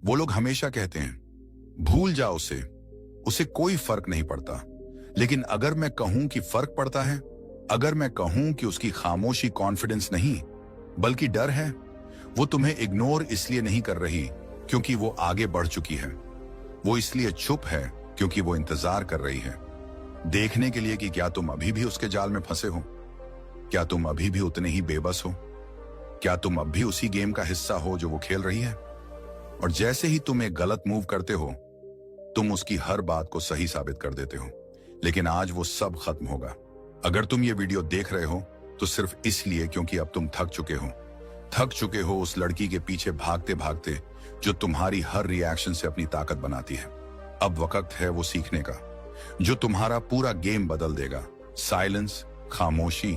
वो लोग हमेशा कहते हैं भूल जा उसे, उसे कोई फर्क नहीं पड़ता। लेकिन अगर मैं कहूं कि फर्क पड़ता है, अगर मैं कहूं कि उसकी खामोशी कॉन्फिडेंस नहीं बल्कि डर है, वो तुम्हें इग्नोर इसलिए नहीं कर रही क्योंकि वो आगे बढ़ चुकी है, वो इसलिए चुप है क्योंकि वो इंतजार कर रही है, देखने के लिए कि क्या तुम अभी भी उसके जाल में फंसे हो, क्या तुम अभी भी उतने ही बेबस हो, क्या तुम अब भी उसी गेम का हिस्सा हो जो वो खेल रही है। और जैसे ही तुम एक गलत मूव करते हो, तुम उसकी हर बात को सही साबित कर देते हो। लेकिन आज वो सब खत्म होगा। अगर तुम ये वीडियो देख रहे हो तो सिर्फ इसलिए क्योंकि अब तुम थक चुके हो उस लड़की के पीछे भागते भागते जो तुम्हारी हर रिएक्शन से अपनी ताकत बनाती है। अब वक्त है वो सीखने का जो तुम्हारा पूरा गेम बदल देगा। साइलेंस, खामोशी,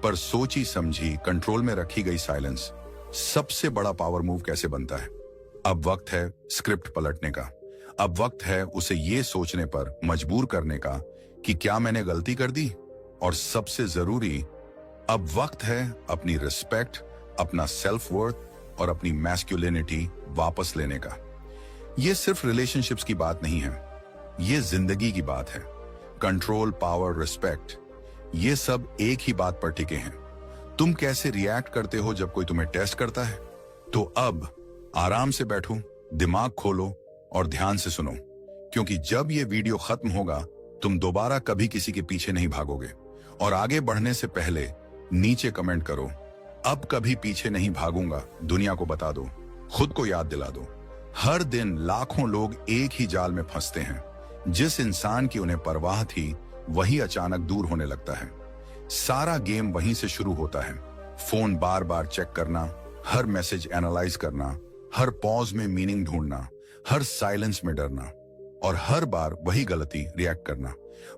पर सोची समझी कंट्रोल में रखी गई साइलेंस सबसे बड़ा पावर मूव कैसे बनता है। अब वक्त है स्क्रिप्ट पलटने का। अब वक्त है उसे ये सोचने पर मजबूर करने का कि क्या मैंने गलती कर दी। और सबसे जरूरी, अब वक्त है अपनी रिस्पेक्ट, अपना सेल्फ वर्थ और अपनी मैस्कुलिनिटी वापस लेने का। ये सिर्फ रिलेशनशिप्स की बात नहीं है, ये जिंदगी की बात है। कंट्रोल, पावर, रिस्पेक्ट, ये सब एक ही बात पर टिके हैं। तुम कैसे रिएक्ट करते हो जब कोई तुम्हें टेस्ट करता है। तो अब आराम से बैठो, दिमाग खोलो और ध्यान से सुनो, क्योंकि जब ये वीडियो खत्म होगा तुम दोबारा कभी किसी के पीछे नहीं भागोगे। और आगे बढ़ने से पहले नीचे कमेंट करो, अब कभी पीछे नहीं भागूंगा। दुनिया को बता दो, खुद को याद दिला दो। हर दिन लाखों लोग एक ही जाल में फंसते हैं। जिस इंसान की उन्हें परवाह थी वही अचानक दूर होने लगता है। सारा गेम वहीं से शुरू होता है। फोन बार बार चेक करना, हर मैसेज एनालाइज करना, हर पॉज में मीनिंग ढूंढना, हर साइलेंस में डरना और हर बार वही गलती रिएक्ट करना।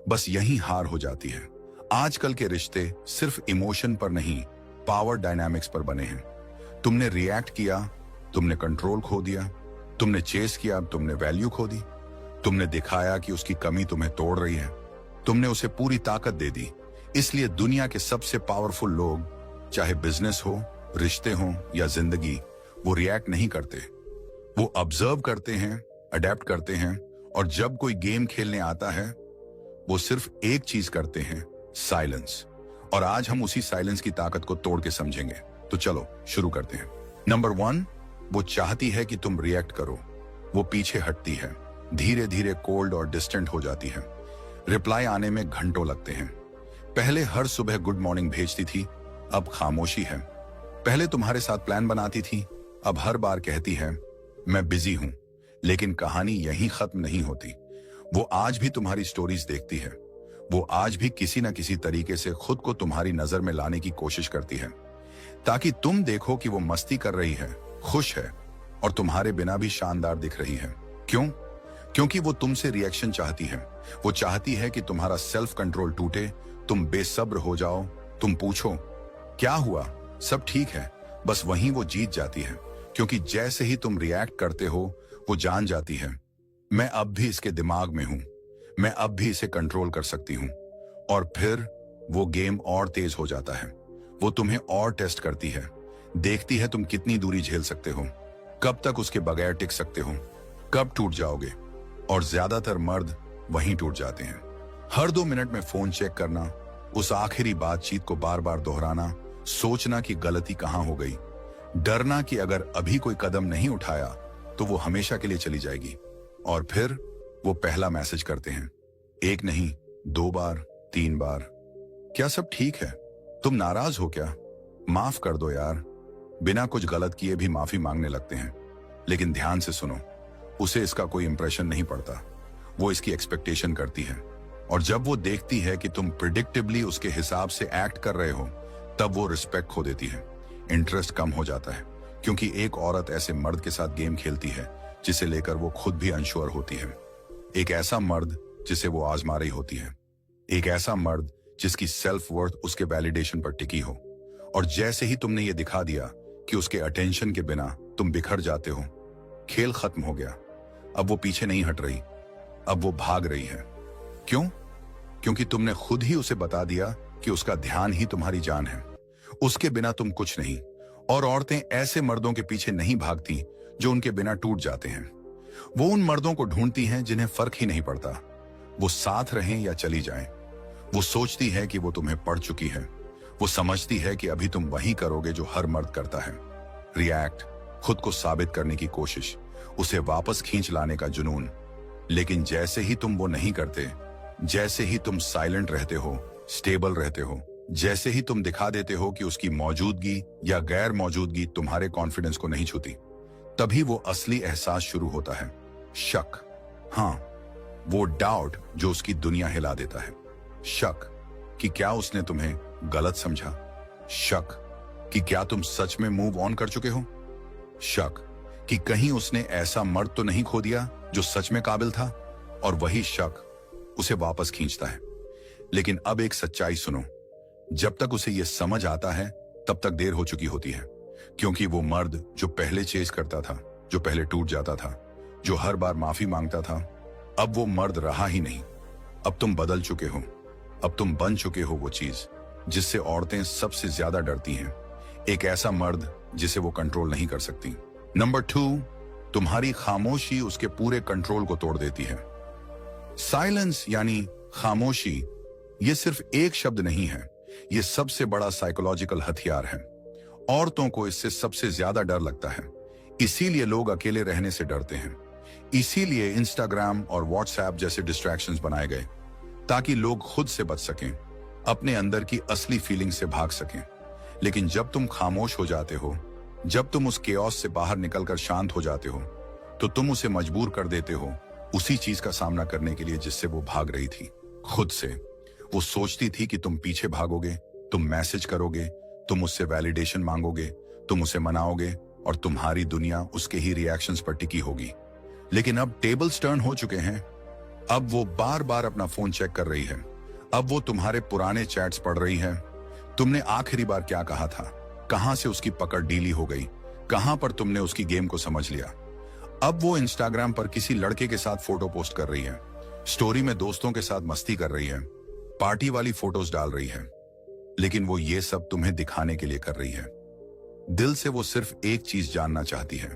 बस यही हार हो जाती है। आजकल के रिश्ते सिर्फ इमोशन पर नहीं, पावर डायनामिक्स पर बने हैं। तुमने रिएक्ट किया, तुमने कंट्रोल खो दिया। तुमने चेस किया, तुमने वैल्यू खो दी। तुमने दिखाया कि उसकी कमी तुम्हें तोड़ रही है, तुमने उसे पूरी ताकत दे दी। इसलिए दुनिया के सबसे पावरफुल लोग, चाहे बिजनेस हो, रिश्ते हो या जिंदगी, वो रिएक्ट नहीं करते, वो ऑब्जर्व करते हैं, अडेप्ट करते हैं। और जब कोई गेम खेलने आता है वो सिर्फ एक चीज करते हैं, साइलेंस। और आज हम उसी साइलेंस की ताकत को तोड़ के समझेंगे। तो चलो शुरू करते हैं। नंबर 1, वो चाहती है कि तुम रिएक्ट करो। वो पीछे हटती है, धीरे धीरे कोल्ड और डिस्टेंट हो जाती है। रिप्लाई आने में घंटों लगते हैं। पहले हर सुबह गुड मॉर्निंग भेजती थी, अब खामोशी है। पहले तुम्हारे साथ प्लान बनाती थी, अब हर बार कहती है मैं बिजी हूं। लेकिन कहानी यहीं खत्म नहीं होती। वो आज भी तुम्हारी स्टोरीज देखती है। वो आज भी किसी न किसी तरीके से खुद को तुम्हारी नजर में लाने की कोशिश करती है, ताकि तुम देखो कि वो मस्ती कर रही है, खुश है और तुम्हारे बिना भी शानदार दिख रही है। क्यों? क्योंकि वो तुमसे रिएक्शन चाहती है। वो चाहती है कि तुम्हारा सेल्फ कंट्रोल टूटे, तुम बेसब्र हो जाओ, तुम पूछो क्या हुआ, सब ठीक है। बस वहीं वो जीत जाती है, क्योंकि जैसे ही तुम रिएक्ट करते हो वो जान जाती है मैं अब भी इसके दिमाग में हूं, मैं अब भी इसे कंट्रोल कर सकती हूं। और फिर वो गेम और तेज हो जाता है। वो तुम्हें और टेस्ट करती है, देखती है तुम कितनी दूरी झेल सकते हो, कब तक उसके बगैर टिक सकते हो, कब टूट जाओगे। और ज्यादातर मर्द वहीं टूट जाते हैं। हर 2 मिनट में फोन चेक करना, उस आखिरी बातचीत को बार बार दोहराना, सोचना कि गलती कहां हो गई, डरना कि अगर अभी कोई कदम नहीं उठाया तो वो हमेशा के लिए चली जाएगी। और फिर वो पहला मैसेज करते हैं, एक नहीं 2 बार, 3 बार, क्या सब ठीक है, तुम नाराज हो क्या, माफ कर दो यार। बिना कुछ गलत किए भी माफी मांगने लगते हैं। लेकिन ध्यान से सुनो, उसे इसका कोई इंप्रेशन नहीं पड़ता, वो इसकी एक्सपेक्टेशन करती है। और जब वो देखती है कि तुम प्रिडिक्टिबली उसके हिसाब से एक्ट कर रहे हो, तब वो रिस्पेक्ट खो देती है, इंटरेस्ट कम हो जाता है। क्योंकि एक औरत ऐसे मर्द के साथ गेम खेलती है जिसे लेकर वो खुद भी अनश्योर होती है। एक ऐसा मर्द जिसे वो आजमा रही होती है, एक ऐसा मर्द जिसकी सेल्फ वर्थ उसके वैलिडेशन पर टिकी हो। और जैसे ही तुमने ये दिखा दिया कि उसके अटेंशन के बिना तुम बिखर जाते हो, खेल खत्म हो गया। अब वो पीछे नहीं हट रही, अब वो भाग रही है। क्यों? क्योंकि तुमने खुद ही उसे बता दिया कि उसका ध्यान ही तुम्हारी जान है, उसके बिना तुम कुछ नहीं। और औरतें ऐसे मर्दों के पीछे नहीं भागती जो उनके बिना टूट जाते हैं। वो उन मर्दों को ढूंढती हैं जिन्हें फर्क ही नहीं पड़ता, वो साथ रहें या चली जाएं। वो सोचती है कि वो तुम्हें पड़ चुकी है। वो समझती है कि अभी तुम वही करोगे जो हर मर्द करता है, रिएक्ट, खुद को साबित करने की कोशिश, उसे वापस खींच लाने का जुनून। लेकिन जैसे ही तुम वो नहीं करते, जैसे ही तुम साइलेंट रहते हो, स्टेबल रहते हो, जैसे ही तुम दिखा देते हो कि उसकी मौजूदगी या गैर मौजूदगी तुम्हारे कॉन्फिडेंस को नहीं छूती, तभी वो असली एहसास शुरू होता है, शक। हाँ, वो डाउट जो उसकी दुनिया हिला देता है। शक कि क्या उसने तुम्हें गलत समझा, शक कि क्या तुम सच में मूव ऑन कर चुके हो, शक कि कहीं उसने ऐसा मर्द तो नहीं खो दिया जो सच में काबिल था। और वही शक उसे वापस खींचता है। लेकिन अब एक सच्चाई सुनो, जब तक उसे यह समझ आता है तब तक देर हो चुकी होती है। क्योंकि वो मर्द जो पहले चेज करता था, जो पहले टूट जाता था, जो हर बार माफी मांगता था, अब वो मर्द रहा ही नहीं। अब तुम बदल चुके हो, अब तुम बन चुके हो वो चीज जिससे औरतें सबसे ज्यादा डरती हैं, एक ऐसा मर्द जिसे वो कंट्रोल नहीं कर सकती। नंबर 2, तुम्हारी खामोशी उसके पूरे कंट्रोल को तोड़ देती है। साइलेंस यानी खामोशी, ये सिर्फ एक शब्द नहीं है, ये सबसे बड़ा साइकोलॉजिकल हथियार है। औरतों को इससे सबसे ज्यादा डर लगता है, इसीलिए लोग अकेले रहने से डरते हैं। इसीलिए इंस्टाग्राम और व्हाट्सएप जैसे डिस्ट्रैक्शंस बनाए गए, ताकि लोग खुद से बच सकें, अपने अंदर की असली फीलिंग से भाग सकें। लेकिन जब तुम खामोश हो जाते हो, जब तुम उस केओस से बाहर निकलकर शांत हो जाते हो, तो तुम उसे मजबूर कर देते हो उसी चीज का सामना करने के लिए जिससे वो भाग रही थी, खुद से। वो सोचती थी कि तुम पीछे भागोगे, तुम मैसेज करोगे, तुम उससे वैलिडेशन मांगोगे, तुम उसे मनाओगे और तुम्हारी दुनिया उसके ही रिएक्शंस पर टिकी होगी। लेकिन अब टेबल्स टर्न हो चुके हैं। अब वो बार बार अपना फोन चेक कर रही है, अब वो तुम्हारे पुराने चैट्स पढ़ रही है। तुमने आखिरी बार क्या कहा था, कहां से उसकी पकड़ ढीली हो गई, कहां पर तुमने उसकी गेम को समझ लिया। अब वो इंस्टाग्राम पर किसी लड़के के साथ फोटो पोस्ट कर रही है, स्टोरी में दोस्तों के साथ मस्ती कर रही है, पार्टी वाली फोटोज डाल रही है। लेकिन वो ये सब तुम्हें दिखाने के लिए कर रही है। दिल से वो सिर्फ एक चीज जानना चाहती है,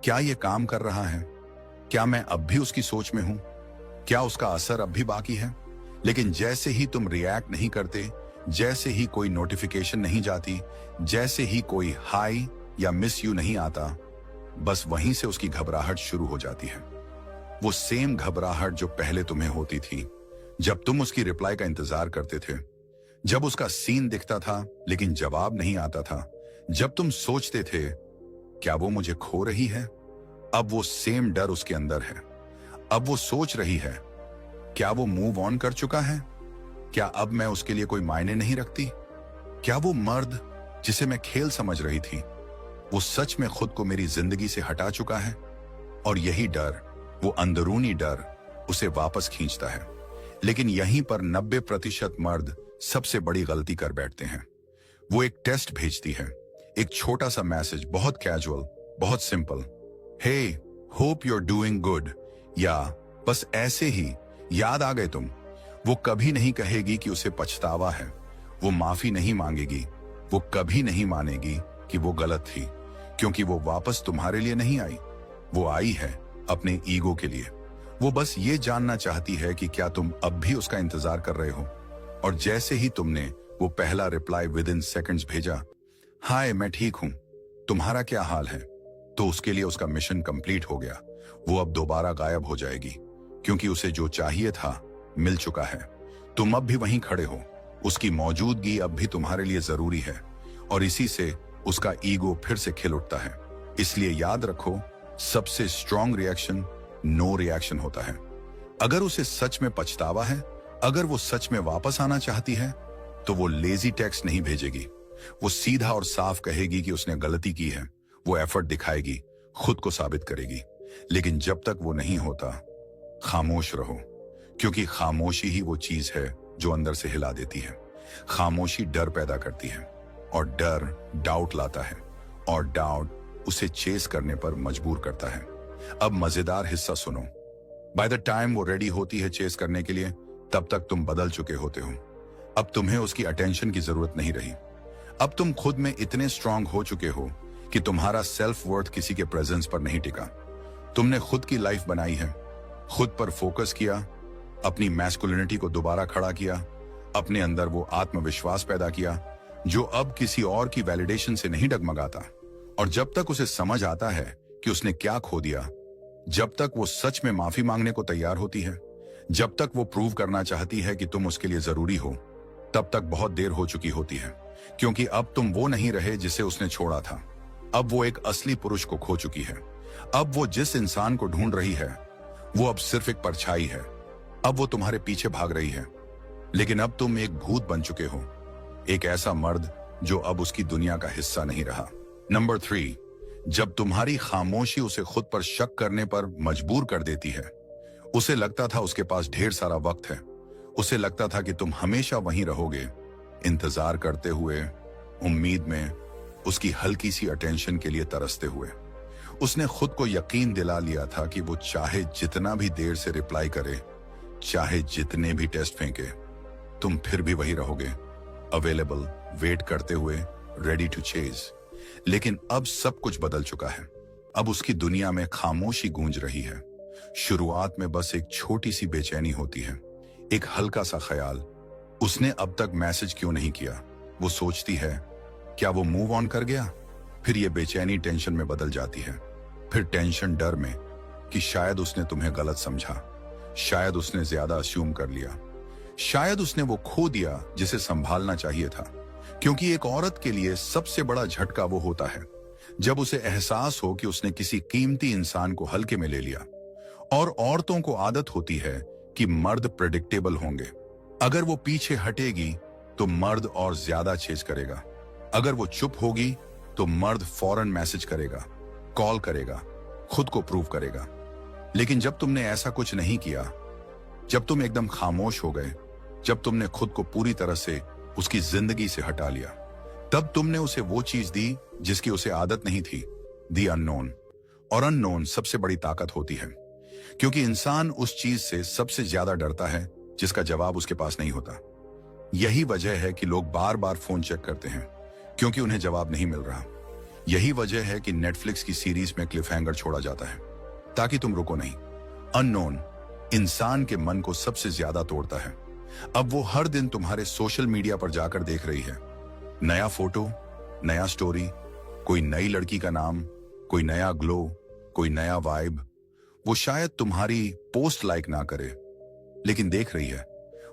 क्या ये काम कर रहा है? क्या मैं अब भी उसकी सोच में हूं? क्या उसका असर अब भी बाकी है? लेकिन जैसे ही तुम रिएक्ट नहीं करते, जैसे ही कोई नोटिफिकेशन नहीं जाती, जैसे ही कोई हाई या मिस यू नहीं आता, बस वहीं से उसकी घबराहट शुरू हो जाती है। वो सेम घबराहट जो पहले तुम्हें होती थी, जब तुम उसकी रिप्लाई का इंतजार करते थे, जब उसका सीन दिखता था लेकिन जवाब नहीं आता था, जब तुम सोचते थे क्या वो मुझे खो रही है। अब वो सेम डर उसके अंदर है। अब वो सोच रही है, क्या वो मूव ऑन कर चुका है? क्या अब मैं उसके लिए कोई मायने नहीं रखती? क्या वो मर्द जिसे मैं खेल समझ रही थी, वो सच में खुद को मेरी जिंदगी से हटा चुका है? और यही डर, वो अंदरूनी डर, उसे वापस खींचता है। लेकिन यहीं पर 90% मर्द सबसे बड़ी गलती कर बैठते हैं। वो एक टेस्ट भेजती है, एक छोटा सा मैसेज, बहुत कैजुअल, बहुत simple, hey hope you are doing good, या बस ऐसे ही याद आ गए तुम। वो कभी नहीं कहेगी कि उसे पछतावा है, वो माफी नहीं मांगेगी, वो कभी नहीं मानेगी कि वो गलत थी, क्योंकि वो वापस तुम्हारे लिए नहीं आई, वो आई है अपने ईगो के लिए। वो बस ये जानना चाहती है कि क्या तुम अब भी उसका इंतजार कर रहे हो। और जैसे ही तुमने वो पहला रिप्लाई विद इन सेकंड्स भेजा, हाय मैं ठीक हूं, तुम्हारा क्या हाल है, तो उसके लिए उसका मिशन कंप्लीट हो गया। वो अब दोबारा गायब हो जाएगी, क्योंकि उसे जो चाहिए था मिल चुका है। तुम अब भी वहीं खड़े हो, उसकी मौजूदगी अब भी तुम्हारे लिए जरूरी है, और इसी से उसका ईगो फिर से खिल उठता है। इसलिए याद रखो, सबसे स्ट्रॉन्ग रिएक्शन नो रिएक्शन होता है। अगर उसे सच में पछतावा है, अगर वो सच में वापस आना चाहती है, तो वो लेजी टेक्स्ट नहीं भेजेगी। वो सीधा और साफ कहेगी कि उसने गलती की है, वो एफर्ट दिखाएगी, खुद को साबित करेगी। लेकिन जब तक वो नहीं होता, खामोश रहो, क्योंकि खामोशी ही वो चीज है जो अंदर से हिला देती है। खामोशी डर पैदा करती है, और डर डाउट लाता है, और डाउट उसे चेस करने पर मजबूर करता है। अब मजेदार हिस्सा सुनो। बाय द टाइम वो रेडी होती है चेस करने के लिए, तब तक तुम बदल चुके होते हो। अब तुम्हें उसकी अटेंशन की जरूरत नहीं रही। अब तुम खुद में इतने स्ट्रांग हो चुके हो कि तुम्हारा सेल्फ वर्थ किसी के प्रेजेंस पर नहीं टिका। तुमने खुद की लाइफ बनाई है, खुद पर फोकस किया, अपनी मैस्कुलिनिटी को दोबारा खड़ा किया, अपने अंदर वो आत्मविश्वास पैदा किया जो अब किसी और की वैलिडेशन से नहीं डगमगाता। और जब तक उसे समझ आता है कि उसने क्या खो दिया, जब तक वो सच में माफी मांगने को तैयार होती है, जब तक वो प्रूव करना चाहती है कि तुम उसके लिए जरूरी हो, तब तक बहुत देर हो चुकी होती है। क्योंकि अब तुम वो नहीं रहे जिसे उसने छोड़ा था। अब वो एक असली पुरुष को खो चुकी है। अब वो जिस इंसान को ढूंढ रही है वो अब सिर्फ एक परछाई है। अब वो तुम्हारे पीछे भाग रही है, लेकिन अब तुम एक भूत बन चुके हो, एक ऐसा मर्द जो अब उसकी दुनिया का हिस्सा नहीं रहा। नंबर 3, जब तुम्हारी खामोशी उसे खुद पर शक करने पर मजबूर कर देती है। उसे लगता था उसके पास ढेर सारा वक्त है, उसे लगता था कि तुम हमेशा वहीं रहोगे, इंतजार करते हुए, उम्मीद में, उसकी हल्की सी अटेंशन के लिए तरसते हुए। उसने खुद को यकीन दिला लिया था कि वो चाहे जितना भी देर से रिप्लाई करे, चाहे जितने भी टेस्ट फेंके, तुम फिर भी वही रहोगे, अवेलेबल, वेट करते हुए, रेडी टू चेज। लेकिन अब सब कुछ बदल चुका है। अब उसकी दुनिया में खामोशी गूंज रही है। शुरुआत में बस एक छोटी सी बेचैनी होती है, एक हल्का सा ख्याल, उसने अब तक मैसेज क्यों नहीं किया। वो सोचती है, क्या वो मूव ऑन कर गया? फिर ये बेचैनी टेंशन में बदल जाती है, फिर टेंशन डर में कि शायद उसने तुम्हें गलत समझा, शायद उसने ज्यादा अस्यूम कर लिया, शायद उसने वो खो दिया जिसे संभालना चाहिए था। क्योंकि एक औरत के लिए सबसे बड़ा झटका वो होता है जब उसे एहसास हो कि उसने किसी कीमती इंसान को हल्के में ले लिया। और औरतों को आदत होती है कि मर्द प्रेडिक्टेबल होंगे। अगर वो पीछे हटेगी तो मर्द और ज्यादा चेज करेगा, अगर वो चुप होगी तो मर्द फौरन मैसेज करेगा, कॉल करेगा, खुद को प्रूव करेगा। लेकिन जब तुमने ऐसा कुछ नहीं किया, जब तुम एकदम खामोश हो गए, जब तुमने खुद को पूरी तरह से उसकी जिंदगी से हटा लिया, तब तुमने उसे वो चीज दी जिसकी उसे आदत नहीं थी, दी अननोन। और अननोन सबसे बड़ी ताकत होती है, क्योंकि इंसान उस चीज से सबसे ज्यादा डरता है जिसका जवाब उसके पास नहीं होता। यही वजह है कि लोग बार बार फोन चेक करते हैं, क्योंकि उन्हें जवाब नहीं मिल रहा। यही वजह है कि नेटफ्लिक्स की सीरीज में क्लिफ हैंगर छोड़ा जाता है, ताकि तुम रुको नहीं। अननोन इंसान के मन को सबसे ज्यादा तोड़ता है। अब वो हर दिन तुम्हारे सोशल मीडिया पर जाकर देख रही है, नया फोटो, नया स्टोरी, कोई नई लड़की का नाम, कोई नया ग्लो, कोई नया वाइब। वो शायद तुम्हारी पोस्ट लाइक ना करे, लेकिन देख रही है।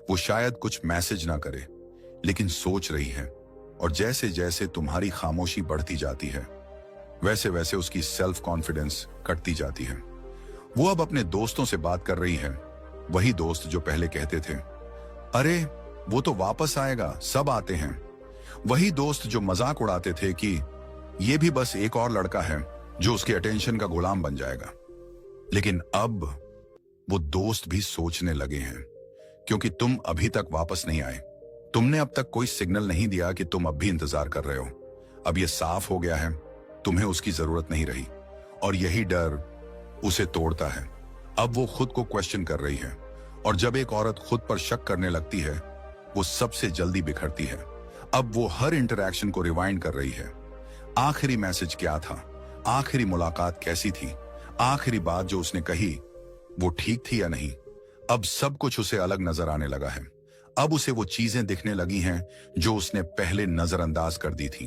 वो शायद कुछ मैसेज ना करे, लेकिन सोच रही है। और जैसे जैसे तुम्हारी खामोशी बढ़ती जाती है, वैसे वैसे उसकी सेल्फ कॉन्फिडेंस कटती जाती है। वो अब अपने दोस्तों से बात कर रही है, वही दोस्त जो पहले कहते थे, अरे वो तो वापस आएगा, सब आते हैं। वही दोस्त जो मजाक उड़ाते थे कि ये भी बस एक और लड़का है जो उसके अटेंशन का गुलाम बन जाएगा। लेकिन अब वो दोस्त भी सोचने लगे हैं, क्योंकि तुम अभी तक वापस नहीं आए। तुमने अब तक कोई सिग्नल नहीं दिया कि तुम अब भी इंतजार कर रहे हो। अब ये साफ हो गया है, तुम्हें उसकी जरूरत नहीं रही। और यही डर उसे तोड़ता है। अब वो खुद को क्वेश्चन कर रही है, और जब एक औरत खुद पर शक करने लगती है, वो सबसे जल्दी बिखरती है। अब वो हर इंटरैक्शन को रिवाइंड कर रही है। आखिरी मैसेज क्या था, आखिरी मुलाकात कैसी थी, आखिरी बात जो उसने कही वो ठीक थी या नहीं। अब सब कुछ उसे अलग नजर आने लगा है। अब उसे वो चीजें दिखने लगी हैं जो उसने पहले नजरअंदाज कर दी थी।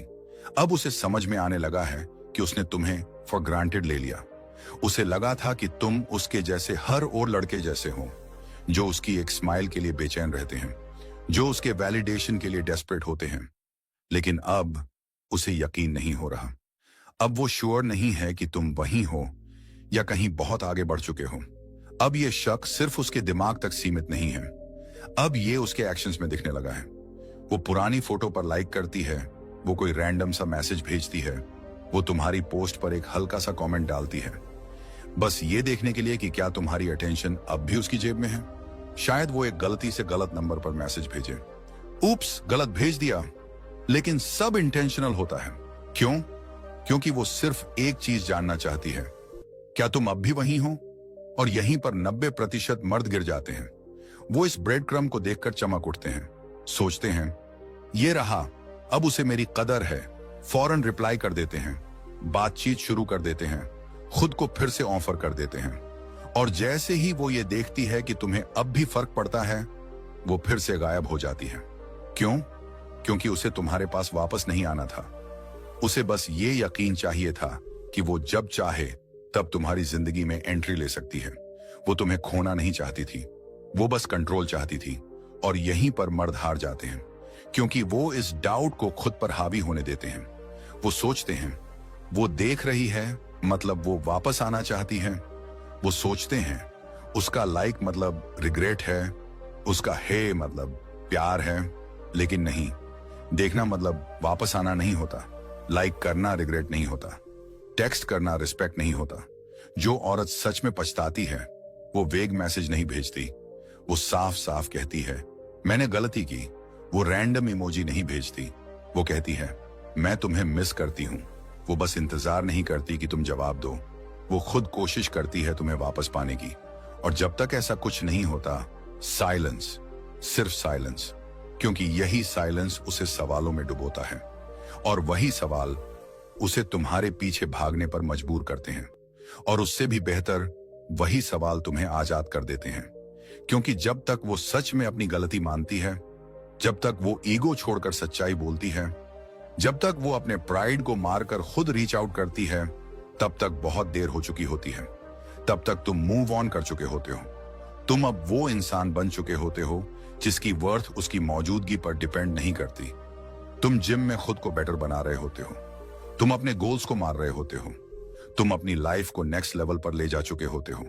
अब उसे समझ में आने लगा है कि उसने तुम्हें फॉर ग्रांटेड ले लिया। उसे लगा था कि तुम उसके जैसे हर और लड़के जैसे हो, जो उसकी एक स्माइल के लिए बेचैन रहते हैं, जो उसके वैलिडेशन के लिए डेस्परेट होते हैं। लेकिन अब उसे यकीन नहीं हो रहा। अब वो श्योर नहीं है कि तुम वहीं हो या कहीं बहुत आगे बढ़ चुके हो। अब ये शक सिर्फ उसके दिमाग तक सीमित नहीं है, अब ये उसके एक्शंस में दिखने लगा है। वो पुरानी फोटो पर लाइक करती है, वो कोई रैंडम सा मैसेज भेजती है, वो तुम्हारी पोस्ट पर एक हल्का सा कमेंट डालती है, बस ये देखने के लिए कि क्या तुम्हारी अटेंशन अब भी उसकी जेब में है। शायद वो एक गलती से गलत नंबर पर मैसेज भेजे, उप्स गलत भेज दिया, लेकिन सब इंटेंशनल होता है। क्यों? क्योंकि वो सिर्फ एक चीज जानना चाहती है, क्या तुम अब भी वहीं हो? और यहीं पर 90% मर्द गिर जाते हैं। वो इस ब्रेड क्रम को देखकर चमक उठते हैं, सोचते हैं ये रहा, अब उसे मेरी कदर है, फौरन रिप्लाई कर देते हैं, बातचीत शुरू कर देते हैं, खुद को फिर से ऑफर कर देते हैं। और जैसे ही वो ये देखती है कि तुम्हें अब भी फर्क पड़ता है, वो फिर से गायब हो जाती है। क्यों? क्योंकि उसे तुम्हारे पास वापस नहीं आना था। उसे बस ये यकीन चाहिए था कि वो जब चाहे तब तुम्हारी जिंदगी में एंट्री ले सकती है। वो तुम्हें खोना नहीं चाहती थी, वो बस कंट्रोल चाहती थी। और यहीं पर मर्द हार जाते हैं, क्योंकि वो इस डाउट को खुद पर हावी होने देते हैं। वो सोचते हैं वो देख रही है, मतलब वो वापस आना चाहती है। वो सोचते हैं उसका लाइक मतलब रिग्रेट है, उसका हे मतलब प्यार है। लेकिन नहीं, देखना मतलब वापस आना नहीं होता। लाइक करना रिग्रेट नहीं होता। टेक्स्ट करना रिस्पेक्ट नहीं होता। जो औरत सच में पछताती है वो वेग मैसेज नहीं भेजती, वो साफ साफ कहती है मैंने गलती की। वो रैंडम इमोजी नहीं भेजती, वो कहती है मैं तुम्हें मिस करती हूं। वो बस इंतजार नहीं करती कि तुम जवाब दो, वो खुद कोशिश करती है तुम्हें वापस पाने की। और जब तक ऐसा कुछ नहीं होता, साइलेंस, सिर्फ साइलेंस। क्योंकि यही साइलेंस उसे सवालों में डुबोता है, और वही सवाल उसे तुम्हारे पीछे भागने पर मजबूर करते हैं। और उससे भी बेहतर वही सवाल तुम्हें आजाद कर देते हैं। क्योंकि जब तक वो सच में अपनी गलती मानती है, जब तक वो ईगो छोड़कर सच्चाई बोलती है, जब तक वो अपने प्राइड को मारकर खुद रीच आउट करती है, तब तक बहुत देर हो चुकी होती है। तब तक तुम मूव ऑन कर चुके होते हो। तुम अब वो इंसान बन चुके होते हो जिसकी वर्थ उसकी मौजूदगी पर डिपेंड नहीं करती। तुम जिम में खुद को बेटर बना रहे होते हो, तुम अपने गोल्स को मार रहे होते हो, तुम अपनी लाइफ को नेक्स्ट लेवल पर ले जा चुके होते हो।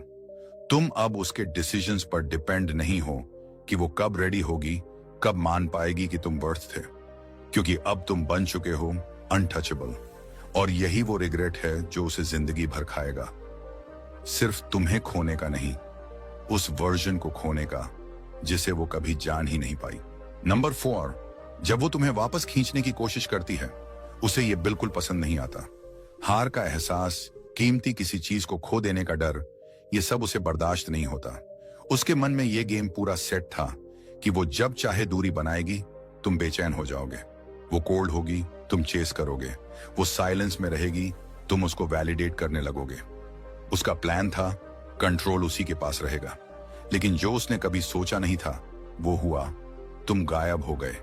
तुम अब उसके डिसीजंस पर डिपेंड नहीं हो कि वो कब रेडी होगी, कब मान पाएगी कि तुम वर्थ थे। क्योंकि अब तुम बन चुके हो अनटचेबल। और यही वो रिग्रेट है जो उसे जिंदगी भर खाएगा। सिर्फ तुम्हें खोने का नहीं, उस वर्जन को खोने का जिसे वो कभी जान ही नहीं पाई। नंबर 4, जब वो तुम्हें वापस खींचने की कोशिश करती है, उसे ये बिल्कुल पसंद नहीं आता। हार का एहसास, कीमती किसी चीज को खो देने का डर, ये सब उसे बर्दाश्त नहीं होता। उसके मन में ये गेम पूरा सेट था कि वो जब चाहे दूरी बनाएगी, तुम बेचैन हो जाओगे। वो कोल्ड होगी, तुम चेस करोगे। वो साइलेंस में रहेगी, तुम उसको वैलिडेट करने लगोगे। उसका प्लान था कंट्रोल उसी के पास रहेगा। लेकिन जो उसने कभी सोचा नहीं था वो हुआ। तुम गायब हो गए।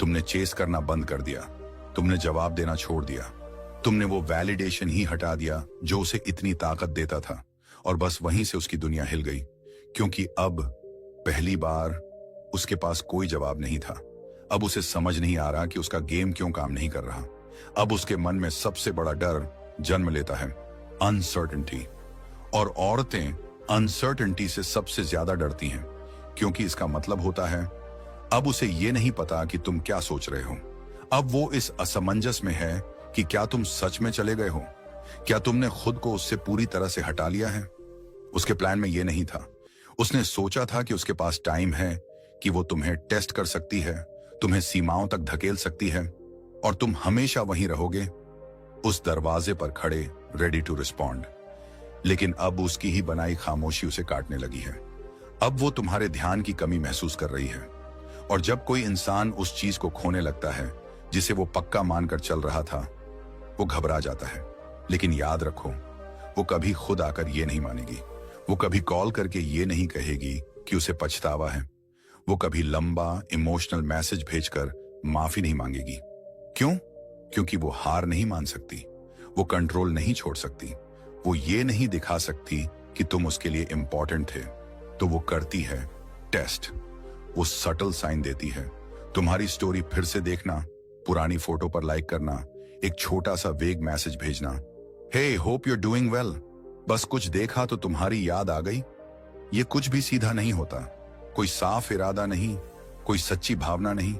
तुमने चेस करना बंद कर दिया, तुमने जवाब देना छोड़ दिया, तुमने वो वैलिडेशन ही हटा दिया जो उसे इतनी ताकत देता था। और बस वहीं से उसकी दुनिया हिल गई। क्योंकि अब पहली बार उसके पास कोई जवाब नहीं था। अब उसे समझ नहीं आ रहा कि उसका गेम क्यों काम नहीं कर रहा। अब उसके मन में सबसे बड़ा डर जन्म लेता है, अनसर्टेनिटी। और औरतें अनसर्टेनिटी से सबसे ज्यादा डरती हैं, क्योंकि इसका मतलब होता है अब उसे ये नहीं पता कि तुम क्या सोच रहे हो। अब वो इस असमंजस में है कि क्या तुम सच में चले गए हो, क्या तुमने खुद को उससे पूरी तरह से हटा लिया है। उसके प्लान में ये नहीं था। उसने सोचा था कि उसके पास टाइम है, कि वो तुम्हें टेस्ट कर सकती है, तुम्हें सीमाओं तक धकेल सकती है, और तुम हमेशा वहीं रहोगे, उस दरवाजे पर खड़े, रेडी टू रिस्पॉन्ड। लेकिन अब उसकी ही बनाई खामोशी उसे काटने लगी है। अब वो तुम्हारे ध्यान की कमी महसूस कर रही है। और जब कोई इंसान उस चीज को खोने लगता है जिसे वो पक्का मानकर चल रहा था, वो घबरा जाता है। लेकिन याद रखो, वो कभी खुद आकर ये नहीं मानेगी। वो कभी कॉल करके ये नहीं कहेगी कि उसे पछतावा है। वो कभी लंबा इमोशनल मैसेज भेजकर माफी नहीं मांगेगी। क्यों? क्योंकि वो हार नहीं मान सकती, वो कंट्रोल नहीं छोड़ सकती, वो ये नहीं दिखा सकती कि तुम उसके लिए इंपॉर्टेंट थे। तो वो करती है टेस्ट। वो सटल साइन देती है। तुम्हारी स्टोरी फिर से देखना, पुरानी फोटो पर लाइक करना, एक छोटा सा वेग मैसेज भेजना, hey hope you are doing well. बस कुछ देखा तो तुम्हारी याद आ गई। ये कुछ भी सीधा नहीं होता, कोई साफ इरादा नहीं, कोई सच्ची भावना नहीं।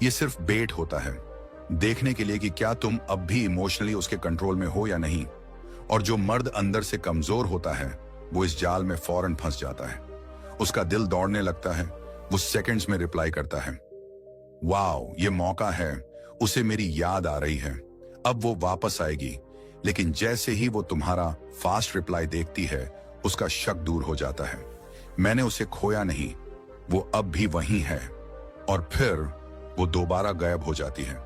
ये सिर्फ बेट होता है, देखने के लिए कि क्या तुम अब भी इमोशनली उसके कंट्रोल में हो या नहीं। और जो मर्द अंदर से कमजोर होता है, वो इस जाल में फौरन फंस जाता है। उसका दिल दौड़ने लगता है, वो सेकंड्स में रिप्लाई करता है, वाओ ये मौका है, उसे मेरी याद आ रही है, अब वो वापस आएगी। लेकिन जैसे ही वो तुम्हारा फास्ट रिप्लाई देखती है, उसका शक दूर हो जाता है। मैंने उसे खोया नहीं, वो अब भी वहीं है। और फिर वो दोबारा गायब हो जाती है,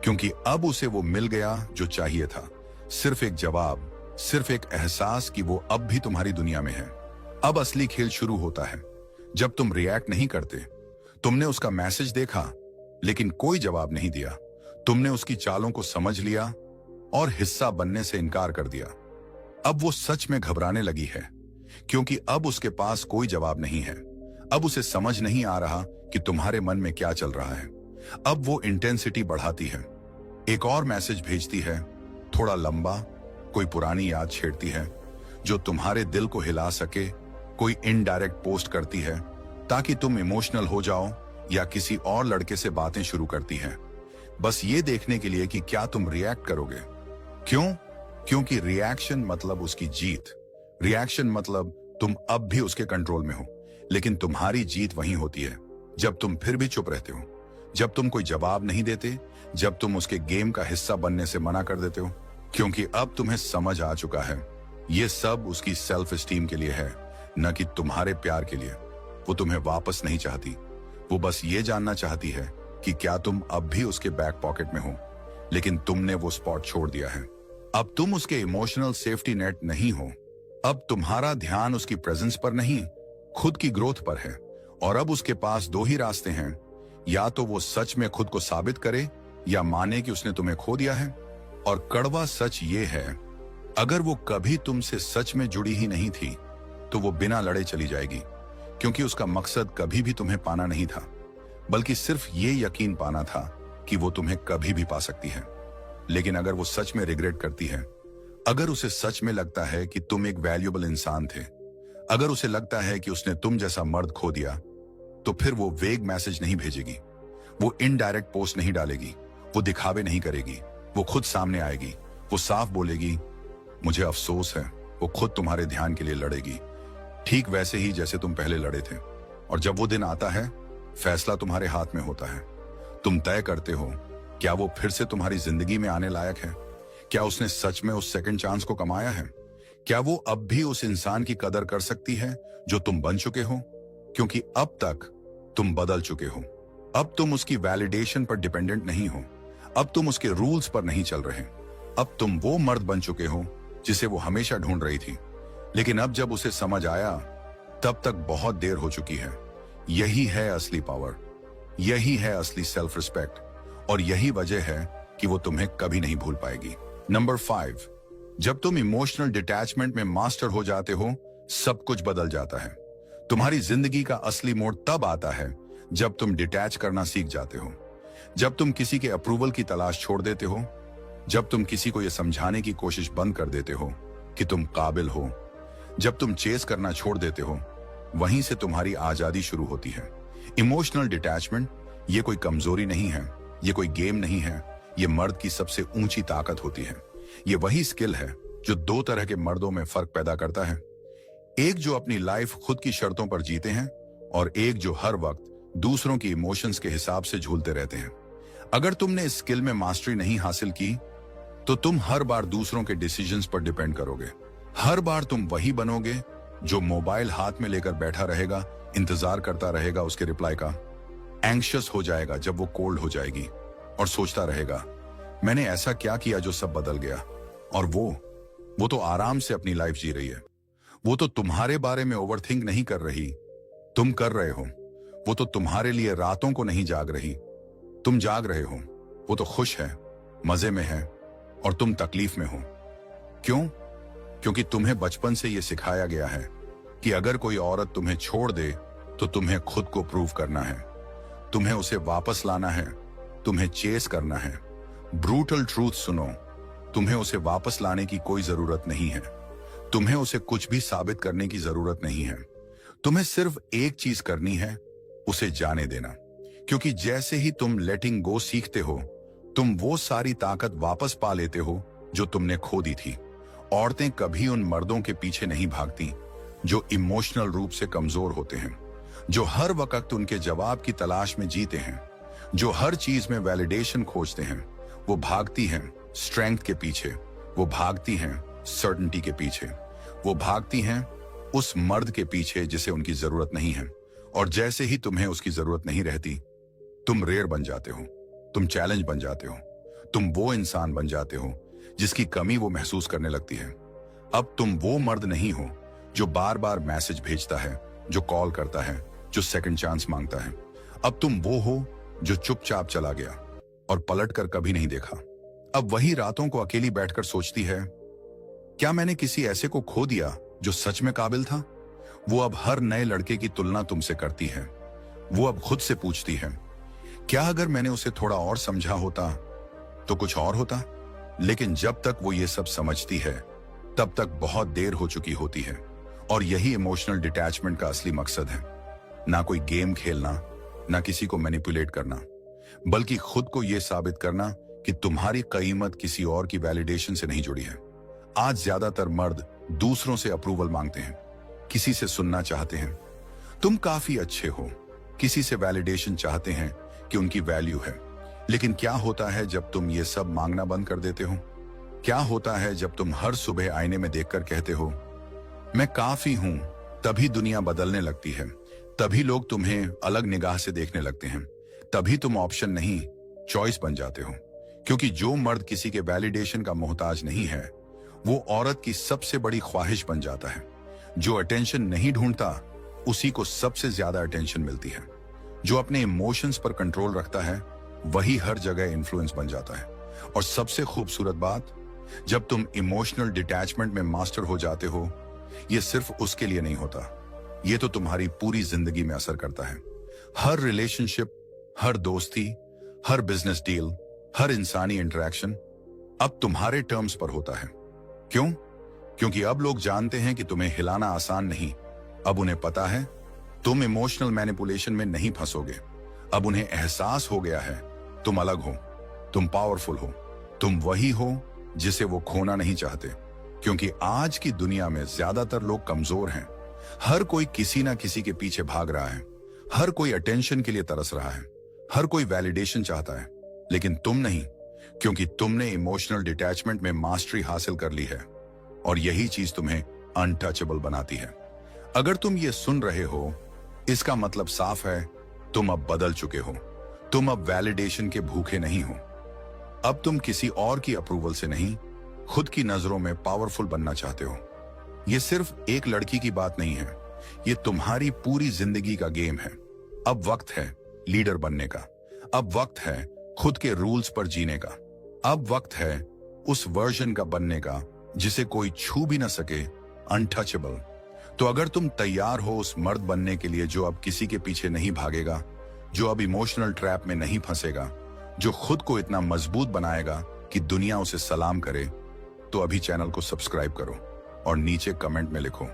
क्योंकि अब उसे वो मिल गया जो चाहिए था। सिर्फ एक जवाब, सिर्फ एक एहसास कि वो अब भी तुम्हारी दुनिया में है। अब असली खेल शुरू होता है जब तुम रिएक्ट नहीं करते। तुमने उसका मैसेज देखा लेकिन कोई जवाब नहीं दिया। तुमने उसकी चालों को समझ लिया और हिस्सा बनने से इनकार कर दिया। अब वो सच में घबराने लगी है क्योंकि अब उसके पास कोई जवाब नहीं है। अब उसे समझ नहीं आ रहा कि तुम्हारे मन में क्या चल रहा है। अब वो इंटेंसिटी बढ़ाती है, एक और मैसेज भेजती है, थोड़ा लंबा, कोई पुरानी याद छेड़ती है जो तुम्हारे दिल को हिला सके, कोई इनडायरेक्ट पोस्ट करती है ताकि तुम इमोशनल हो जाओ या किसी और लड़के से बातें शुरू करती है, बस ये देखने के लिए कि क्या तुम रिएक्ट करोगे। क्यों? क्योंकि रिएक्शन मतलब उसकी जीत। रिएक्शन मतलब तुम अब भी उसके कंट्रोल में हो, लेकिन तुम्हारी जीत वहीं होती है जब तुम फिर भी चुप रहते हो, जब तुम कोई जवाब नहीं देते, जब तुम उसके गेम का हिस्सा बनने से मना कर देते हो। क्योंकि अब तुम्हें समझ आ चुका है ये सब उसकी सेल्फ एस्टीम के लिए है, न कि तुम्हारे प्यार के लिए। वो तुम्हें वापस नहीं चाहती, वो बस ये जानना चाहती है कि क्या तुम अब भी उसके बैक पॉकेट में हो, लेकिन तुमने वो स्पॉट छोड़ दिया है। अब तुम उसके इमोशनल सेफ्टी नेट नहीं हो। अब तुम्हारा ध्यान उसकी प्रेजेंस पर नहीं, खुद की ग्रोथ पर है। और अब उसके पास दो ही रास्ते हैं, या तो वो सच में खुद को साबित करे या माने कि उसने तुम्हें खो दिया है। और कड़वा सच ये है, अगर वो कभी तुमसे सच में जुड़ी ही नहीं थी तो वो बिना लड़े चली जाएगी, क्योंकि उसका मकसद कभी भी तुम्हें पाना नहीं था, बल्कि सिर्फ ये यकीन पाना था कि वो तुम्हें कभी भी पा सकती है। लेकिन अगर वो सच में रिग्रेट करती है, अगर उसे सच में लगता है कि तुम एक वैल्यूएबल इंसान थे, अगर उसे लगता है कि उसने तुम जैसा मर्द खो दिया, तो फिर वो वेग मैसेज नहीं भेजेगी, वो इनडायरेक्ट पोस्ट नहीं डालेगी, वो दिखावे नहीं करेगी, वो खुद सामने आएगी, वो साफ बोलेगी, मुझे अफसोस है। वो खुद तुम्हारे ध्यान के लिए लड़ेगी, ठीक वैसे ही जैसे तुम पहले लड़े थे। और जब वो दिन आता है, फैसला तुम्हारे हाथ में होता है। तुम तय करते हो, क्या वो फिर से तुम्हारी जिंदगी में आने लायक है? क्या उसने सच में उस सेकंड चांस को कमाया है? क्या वो अब भी उस इंसान की कदर कर सकती है जो तुम बन चुके हो? क्योंकि अब तक तुम बदल चुके हो। अब तुम उसकी वैलिडेशन पर डिपेंडेंट नहीं हो, अब तुम उसके रूल्स पर नहीं चल रहे। अब तुम वो मर्द बन चुके हो जिसे वो हमेशा ढूंढ रही थी। लेकिन अब जब उसे समझ आया, तब तक बहुत देर हो चुकी है। यही है असली पावर, यही है असली सेल्फ रिस्पेक्ट, और यही वजह है कि वो तुम्हें कभी नहीं भूल पाएगी। नंबर 5, जब तुम इमोशनल डिटैचमेंट में मास्टर हो जाते हो, सब कुछ बदल जाता है। तुम्हारी जिंदगी का असली मोड़ तब आता है जब तुम डिटैच करना सीख जाते हो, जब तुम किसी के अप्रूवल की तलाश छोड़ देते हो, जब तुम किसी को यह समझाने की कोशिश बंद कर देते हो कि तुम काबिल हो, जब तुम चेस करना छोड़ देते हो, वहीं से तुम्हारी आजादी शुरू होती है। इमोशनल डिटैचमेंट ये कोई कमजोरी नहीं है, ये कोई गेम नहीं है, ये मर्द की सबसे ऊंची ताकत होती है। ये वही स्किल है जो दो तरह के मर्दों में फर्क पैदा करता है, एक जो अपनी लाइफ खुद की शर्तों पर जीते हैं और एक जो हर वक्त दूसरों की इमोशंस के हिसाब से झूलते रहते हैं। अगर तुमने इस स्किल में मास्टरी नहीं हासिल की, तो तुम हर बार दूसरों के डिसीजंस पर डिपेंड करोगे। हर बार तुम वही बनोगे जो मोबाइल हाथ में लेकर बैठा रहेगा, इंतजार करता रहेगा उसके रिप्लाई का, एंग्शियस हो जाएगा जब वो कोल्ड हो जाएगी और सोचता रहेगा, मैंने ऐसा क्या किया जो सब बदल गया। और वो तो आराम से अपनी लाइफ जी रही है। वो तो तुम्हारे बारे में ओवरथिंक नहीं कर रही, तुम कर रहे हो। वो तो तुम्हारे लिए रातों को नहीं जाग रही, तुम जाग रहे हो। वो तो खुश है, मजे में है, और तुम तकलीफ में हो। क्यों? क्योंकि तुम्हें बचपन से यह सिखाया गया है कि अगर कोई औरत तुम्हें छोड़ दे तो तुम्हें खुद को प्रूव करना है, तुम्हें उसे वापस लाना है, तुम्हें चेस करना है। ब्रूटल ट्रूथ सुनो, तुम्हें उसे वापस लाने की कोई जरूरत नहीं है, तुम्हें उसे कुछ भी साबित करने की जरूरत नहीं है। तुम्हें सिर्फ एक चीज करनी है, उसे जाने देना। क्योंकि जैसे ही तुम लेटिंग गो सीखते हो, तुम वो सारी ताकत वापस पा लेते हो जो तुमने खो दी थी। औरतें कभी उन मर्दों के पीछे नहीं भागती जो इमोशनल रूप से कमजोर होते हैं, जो हर वक्त उनके जवाब की तलाश में जीते हैं, जो हर चीज में वैलिडेशन खोजते हैं। वो भागती हैं स्ट्रेंथ के पीछे, वो भागती हैं सर्टेनिटी के पीछे, वो भागती हैं उस मर्द के पीछे जिसे उनकी जरूरत नहीं है। और जैसे ही तुम्हें उसकी जरूरत नहीं रहती, तुम रेयर बन जाते हो, तुम चैलेंज बन जाते हो, तुम वो इंसान बन जाते हो जिसकी कमी वो महसूस करने लगती है। अब तुम वो मर्द नहीं हो जो बार बार मैसेज भेजता है, जो कॉल करता है, जो सेकंड चांस मांगता है। अब तुम वो हो जो चुपचाप चला गया और पलटकर कभी नहीं देखा। अब वही रातों को अकेली बैठकर सोचती है, क्या मैंने किसी ऐसे को खो दिया जो सच में काबिल था? वो अब हर नए लड़के की तुलना तुमसे करती है। वो अब खुद से पूछती है, क्या अगर मैंने उसे थोड़ा और समझा होता तो कुछ और होता? लेकिन जब तक वो ये सब समझती है तब तक बहुत देर हो चुकी होती है। और यही इमोशनल डिटैचमेंट का असली मकसद है। ना कोई गेम खेलना, ना किसी को मैनिपुलेट करना, बल्कि खुद को यह साबित करना कि तुम्हारी कीमत किसी और की वैलिडेशन से नहीं जुड़ी है। आज ज्यादातर मर्द दूसरों से अप्रूवल मांगते हैं, किसी से सुनना चाहते हैं तुम काफी अच्छे हो, किसी से वैलिडेशन चाहते हैं कि उनकी वैल्यू है। लेकिन क्या होता है जब तुम ये सब मांगना बंद कर देते हो? क्या होता है जब तुम हर सुबह आईने में देखकर कहते हो, मैं काफी हूं? तभी दुनिया बदलने लगती है, तभी लोग तुम्हें अलग निगाह से देखने लगते हैं, तभी तुम ऑप्शन नहीं चॉइस बन जाते हो। क्योंकि जो मर्द किसी के वैलिडेशन का मोहताज नहीं है, वो औरत की सबसे बड़ी ख्वाहिश बन जाता है। जो अटेंशन नहीं ढूंढता, उसी को सबसे ज्यादा अटेंशन मिलती है। जो अपने इमोशंस पर कंट्रोल रखता है, वही हर जगह इन्फ्लुएंस बन जाता है। और सबसे खूबसूरत बात, जब तुम इमोशनल डिटैचमेंट में मास्टर हो जाते हो, ये सिर्फ उसके लिए नहीं होता, ये तो तुम्हारी पूरी जिंदगी में असर करता है। हर रिलेशनशिप, हर दोस्ती, हर बिजनेस डील, हर इंसानी इंटरेक्शन अब तुम्हारे टर्म्स पर होता है। क्यों? क्योंकि अब लोग जानते हैं कि तुम्हें हिलाना आसान नहीं। अब उन्हें पता है तुम इमोशनल मैनिपुलेशन में नहीं फंसोगे। अब उन्हें एहसास हो गया है तुम अलग हो, तुम पावरफुल हो, तुम वही हो जिसे वो खोना नहीं चाहते। क्योंकि आज की दुनिया में ज्यादातर लोग कमजोर हैं। हर कोई किसी ना किसी के पीछे भाग रहा है, हर कोई अटेंशन के लिए तरस रहा है, हर कोई वैलिडेशन चाहता है। लेकिन तुम नहीं, क्योंकि तुमने इमोशनल डिटैचमेंट में मास्टरी हासिल कर ली है। और यही चीज तुम्हें अनटचेबल बनाती है। अगर तुम ये सुन रहे हो, इसका मतलब साफ है, तुम अब बदल चुके हो। तुम अब वैलिडेशन के भूखे नहीं हो। अब तुम किसी और की अप्रूवल से नहीं, खुद की नजरों में पावरफुल बनना चाहते हो। ये सिर्फ एक लड़की की बात नहीं है, ये तुम्हारी पूरी जिंदगी का गेम है। अब वक्त है लीडर बनने का। अब वक्त है खुद के रूल्स पर जीने का। अब वक्त है उस वर्जन का बनने का जिसे कोई छू भी ना सके, अनटचेबल। तो अगर तुम तैयार हो उस मर्द बनने के लिए जो अब किसी के पीछे नहीं भागेगा, जो अब इमोशनल ट्रैप में नहीं फंसेगा, जो खुद को इतना मजबूत बनाएगा कि दुनिया उसे सलाम करे, तो अभी चैनल को सब्सक्राइब करो और नीचे कमेंट में लिखो,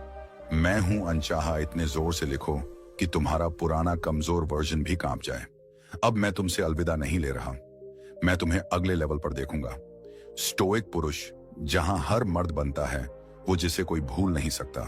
मैं हूं अनचाहा। इतने जोर से लिखो कि तुम्हारा पुराना कमजोर वर्जन भी कांप जाए। अब मैं तुमसे अलविदा नहीं ले रहा, मैं तुम्हें अगले लेवल पर देखूंगा। स्टोइक पुरुष, जहां हर मर्द बनता है वो जिसे कोई भूल नहीं सकता।